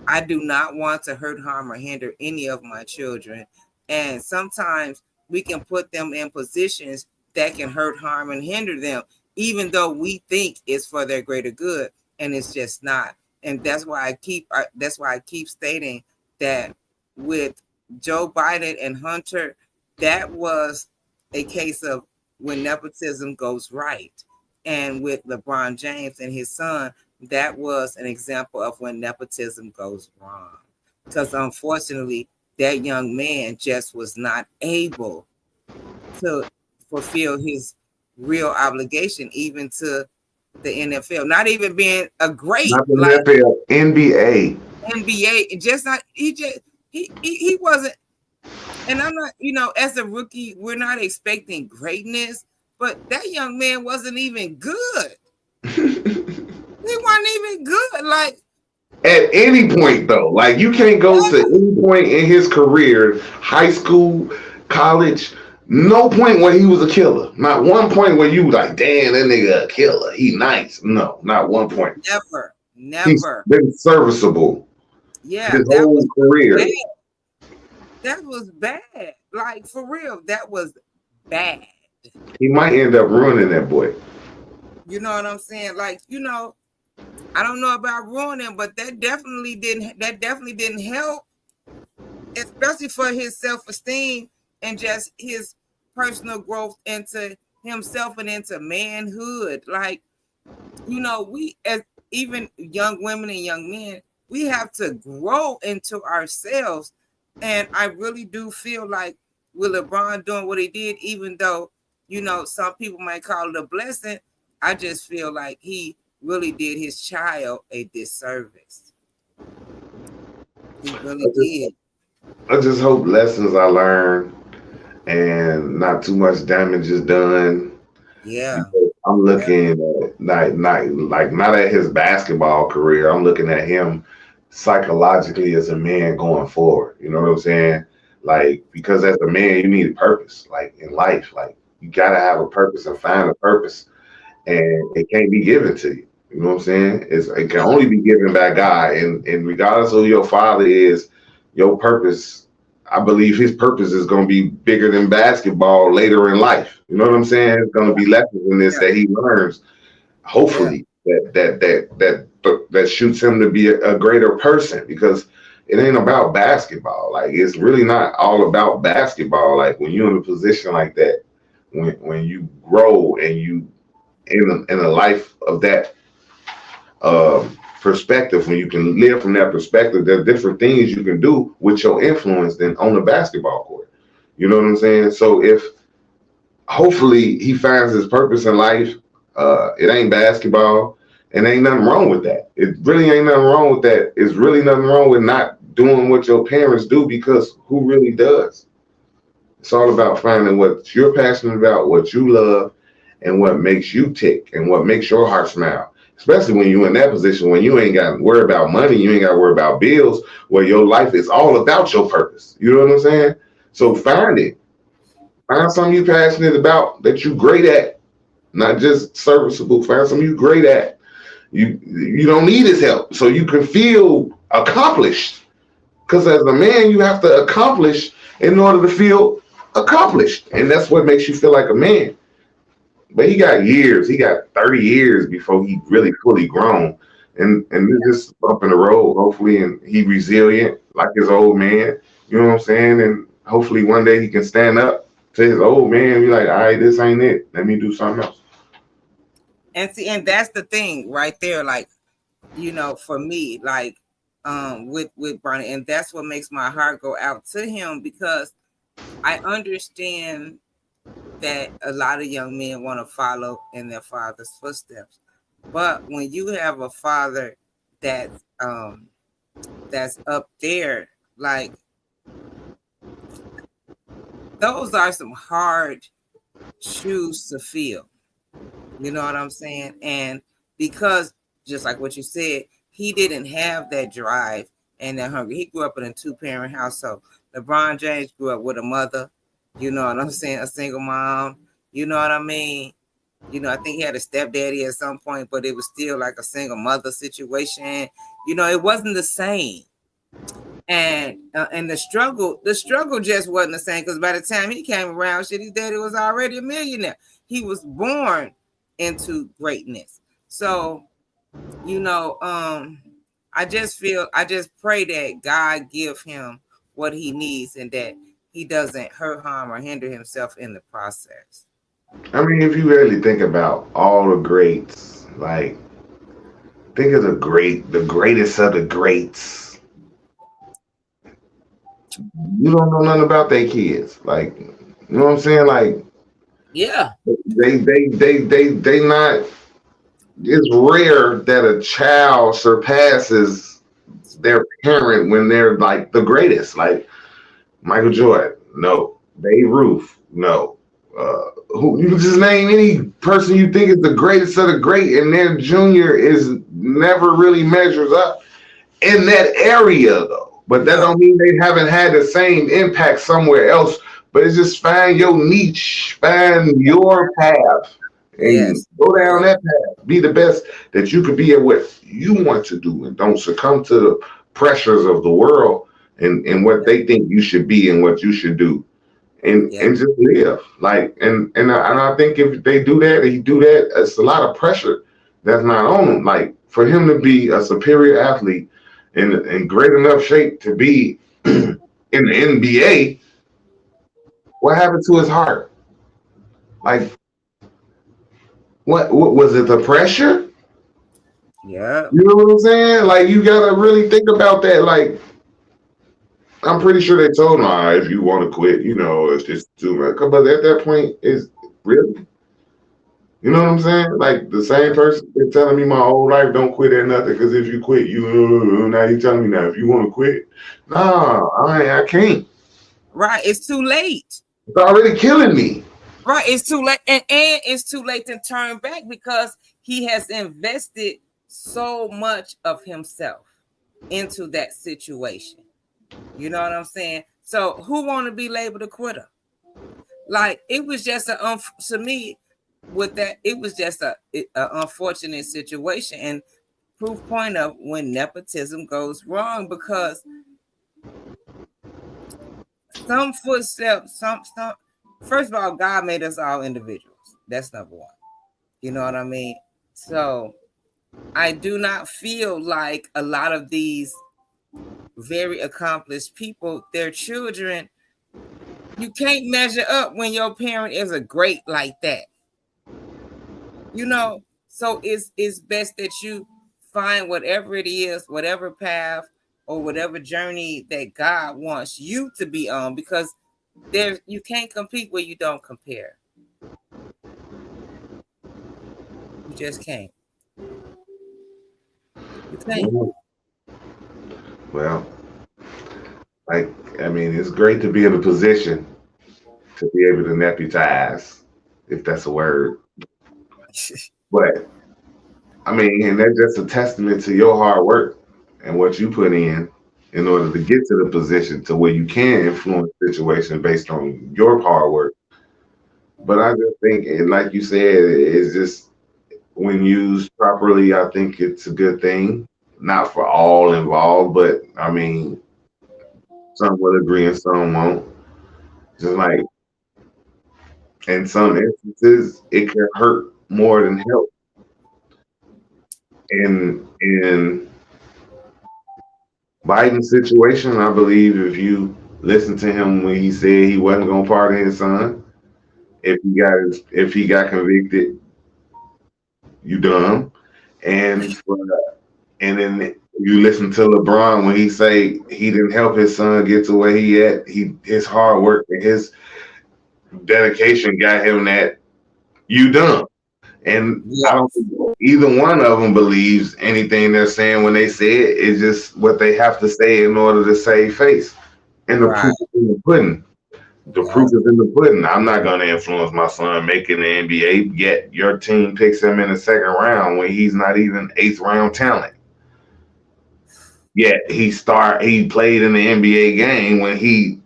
I do not want to hurt, harm, or hinder any of my children. And sometimes we can put them in positions that can hurt, harm, and hinder them, even though we think it's for their greater good, and it's just not. And that's why I keep stating that with Joe Biden and Hunter, that was a case of when nepotism goes right. And with LeBron James and his son, that was an example of when nepotism goes wrong. Because unfortunately, that young man just was not able to fulfill his real obligation, even to the NFL. Not even being a great Not the like NFL, NBA. NBA. Just not he wasn't. And I'm not, as a rookie, we're not expecting greatness, but that young man wasn't even good. He wasn't even good. Like, At any point, though, like you can't go to any point in his career, high school, college, no point where he was a killer. Not one point where you like, damn, that nigga a killer. He nice. No, not one point. never, He's never. been serviceable Yeah, his whole bad. career. That was bad. Like, for real, that was bad. He might end up ruining that boy. You know what I'm saying? Like, I don't know about ruining, but that definitely didn't help, especially for his self-esteem and just his personal growth into himself and into manhood. Like, we, as even young women and young men, we have to grow into ourselves. And I really do feel like with LeBron doing what he did, even though, some people might call it a blessing, I just feel like he really did his child a disservice. He really did. I just hope lessons are learned and not too much damage is done. Yeah. Because I'm Yeah. looking at not at his basketball career. I'm looking at him psychologically as a man going forward. You know what I'm saying? Like because as a man, you need a purpose. Like in life, like you gotta have a purpose and find a purpose, and it can't be given to you. You know what I'm saying? It can only be given by God, and regardless of who your father is, your purpose. I believe his purpose is going to be bigger than basketball later in life. You know what I'm saying? It's going to be lessons in this Yeah. that he learns. Yeah. Hopefully, that shoots him to be a greater person, because it ain't about basketball. Like, it's really not all about basketball. Like, when you're in a position like that, when you grow and you in a life of that perspective, when you can live from that perspective, there are different things you can do with your influence than on the basketball court. You know what I'm saying? So if hopefully he finds his purpose in life, it ain't basketball, and ain't nothing wrong with that. It really ain't nothing wrong with that. It's really nothing wrong with not doing what your parents do, because who really does? It's all about finding what you're passionate about, what you love, and what makes you tick and what makes your heart smile. Especially when you're in that position, when you ain't got to worry about money, you ain't got to worry about bills, where your life is all about your purpose. You know what I'm saying? So find it. Find something you're passionate about that you're great at, not just serviceable. Find something you're great at. You don't need his help, so you can feel accomplished. Because as a man, you have to accomplish in order to feel accomplished, and that's what makes you feel like a man. But he got years. He got 30 years before he really fully grown. And this just up in the road, hopefully, and he resilient like his old man. You know what I'm saying? And hopefully one day he can stand up to his old man and be like, all right, this ain't it. Let me do something else. And see, and that's the thing right there. Like, for me, like, with Barney, and that's what makes my heart go out to him, because I understand that a lot of young men want to follow in their father's footsteps. But when you have a father that's that's up there, like, those are some hard shoes to fill. You know what I'm saying? And because, just like what you said, he didn't have that drive and that hunger. He grew up in a two-parent household. LeBron James grew up with a mother, you know what I'm saying, a single mom, you know what I mean? I think he had a stepdaddy at some point, but it was still like a single mother situation. It wasn't the same. And the struggle just wasn't the same, because by the time he came around, shit, his daddy was already a millionaire. He was born into greatness. So, I just pray that God give him what he needs, and that he doesn't hurt, harm, or hinder himself in the process. I mean, if you really think about all the greats, like, think of the greatest of the greats. You don't know nothing about their kids. Like, you know what I'm saying? Like, Yeah. they not. It's rare that a child surpasses their parent when they're like the greatest. Like Michael Jordan, no. Babe Ruth, no. Who you can just name any person you think is the greatest of the great, and their junior is never really measures up in that area though. But that No. don't mean they haven't had the same impact somewhere else. But it's just find your niche, find your path, and Yes. go down Yes. that path. Be the best that you could be at what you want to do, and don't succumb to the pressures of the world and what they think you should be and what you should do. Yeah. And just live. Like, and I think if they do that, he do that, it's a lot of pressure that's not on him. Like, for him to be a superior athlete in great enough shape to be in the NBA, what happened to his heart? Like, what was it? The pressure? Yeah. You know what I'm saying? Like, you gotta really think about that. Like, I'm pretty sure they told him, if you want to quit, it's just too much. But at that point, is really, you know what I'm saying? Like, the same person been telling me my whole life, don't quit at nothing, because if you quit, now you telling me now if you want to quit, nah, I can't. Right. It's too late. It's already killing me. Right. It's too late. And it's too late to turn back, because he has invested so much of himself into that situation. You know what I'm saying? So who want to be labeled a quitter? Like, it was just to me, with that, it was just a unfortunate situation and proof point of when nepotism goes wrong, because some footsteps, some first of all, God made us all individuals. That's number one. You know what I mean? So I do not feel like a lot of these very accomplished people, their children, you can't measure up when your parent is a great like that. You know, so it's best that you find whatever it is, whatever path or whatever journey that God wants you to be on, because there you can't compete where you don't compare. You just can't. You can't. Well, like, I mean, it's great to be in a position to be able to neputize, if that's a word. But I mean, and that's just a testament to your hard work and what you put in order to get to the position to where you can influence situation based on your hard work. But I just think, and like you said, it's just when used properly, I think it's a good thing. Not for all involved, but I mean, some will agree and some won't. Just like in some instances, it can hurt more than help. In Biden's situation, I believe if you listen to him when he said he wasn't going to pardon his son, if he got convicted, you dumb. And for, and then you listen to LeBron when he say he didn't help his son get to where he at. His hard work and his dedication got him that. You dumb. And I don't Yes. think either one of them believes anything they're saying when they say it. It's just what they have to say in order to save face. And the Right. proof is in the pudding. The proof Yeah. is in the pudding. I'm not going to influence my son making the NBA, yet your team picks him in the second round when he's not even eighth round talent. Yet he played in the NBA game when he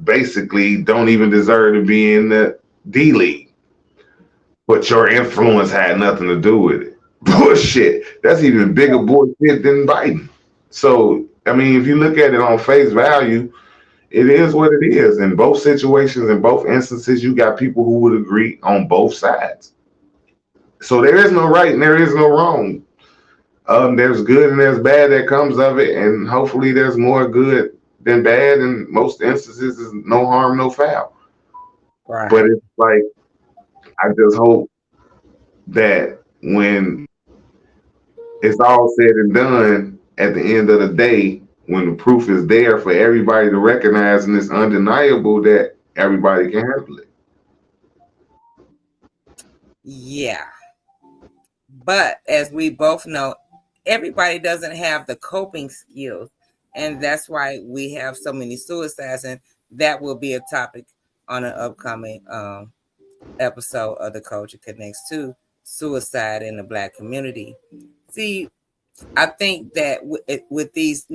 basically don't even deserve to be in the D League. But your influence had nothing to do with it. Bullshit. That's even bigger bullshit than Biden. So, I mean, if you look at it on face value, it is what it is. In both situations, in both instances, you got people who would agree on both sides. So there is no right and there is no wrong. There's good and there's bad that comes of it, and hopefully there's more good than bad. In most instances, is no harm, no foul. But Right. it's like I just hope that when it's all said and done, at the end of the day, when the proof is there for everybody to recognize and it's undeniable, that everybody can handle it. Yeah. But as we both know, everybody doesn't have the coping skills. And that's why we have so many suicides. And that will be a topic on an upcoming episode of The Culture Connects to suicide in the Black community. See, I think that with these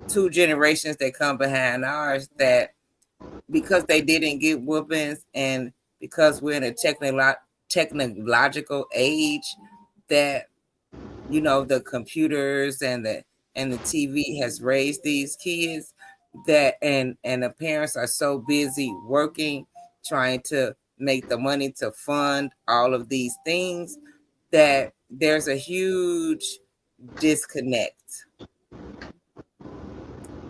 two generations that come behind ours, that because they didn't get whoopings and because we're in a technological age, that the computers and the TV has raised these kids, that and the parents are so busy working, trying to make the money to fund all of these things, that there's a huge disconnect.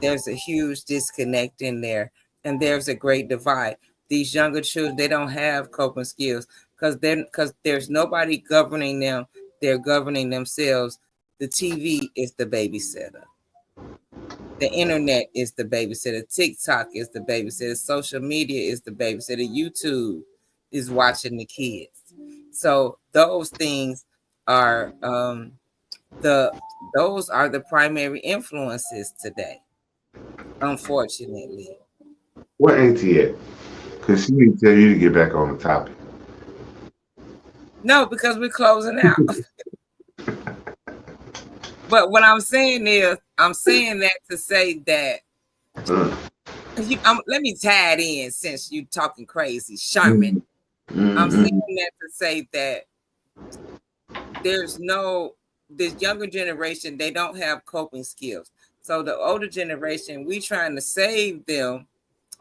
There's a huge disconnect in there, and there's a great divide. These younger children, they don't have coping skills because there's nobody governing them. They're governing themselves. The TV is the babysitter. The internet is the babysitter. TikTok is the babysitter. Social media is the babysitter. YouTube is watching the kids. So those things are the those are the primary influences today, unfortunately. What ain't he at? Because she need to tell you to get back on the topic. No, because we're closing out. But what I'm saying is, I'm saying that to say that Uh, let me tie it in since you talking crazy, Sherman. I'm saying Mm-hmm. that to say that this younger generation, they don't have coping skills. So the older generation, we trying to save them,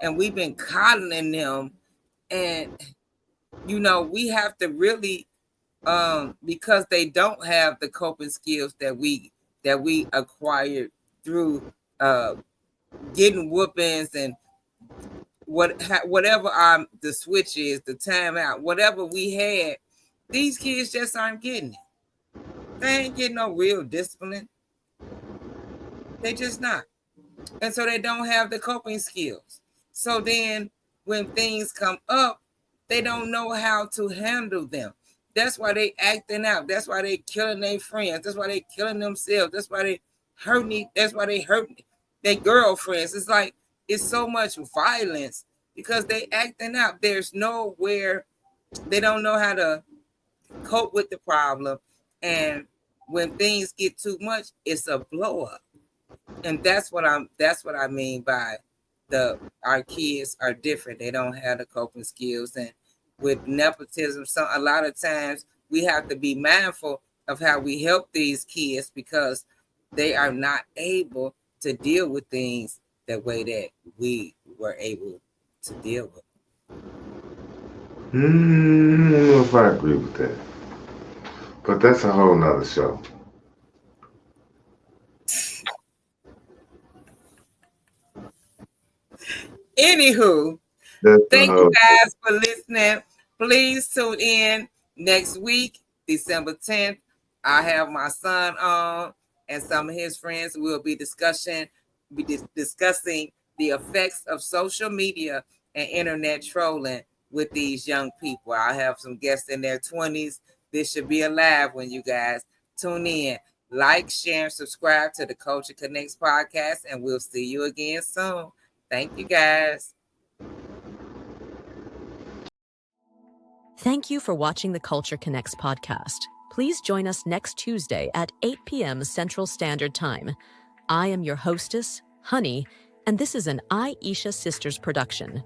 and we've been coddling them, and we have to really, because they don't have the coping skills that we acquired through getting whoopings and whatever the switch is, the timeout, whatever we had, these kids just aren't getting it. They ain't getting no real discipline. They just not. And so they don't have the coping skills. So then when things come up, they don't know how to handle them. That's why they acting out. That's why they killing their friends. That's why they killing themselves. That's why they hurting. That's why they hurting their girlfriends. It's like it's so much violence because they acting out. There's nowhere, they don't know how to cope with the problem. And when things get too much, it's a blow up. And that's what I mean by our kids are different. They don't have the coping skills. And with nepotism, a lot of times we have to be mindful of how we help these kids because they are not able to deal with things the way that we were able to deal with. I don't know if I agree with that, but that's a whole nother show. Anywho, That's a thank you whole. guys for listening. Please tune in next week, December 10th. I have my son on, and some of his friends will be discussing the effects of social media and internet trolling with these young people. I have some guests in their 20s. This should be a live when you guys tune in. Like, share, and subscribe to the Culture Connects podcast, and we'll see you again soon. Thank you, guys. Thank you for watching the Culture Connects podcast. Please join us next Tuesday at 8 p.m. Central Standard Time. I am your hostess, Honey, and this is an Aisha Sisters production.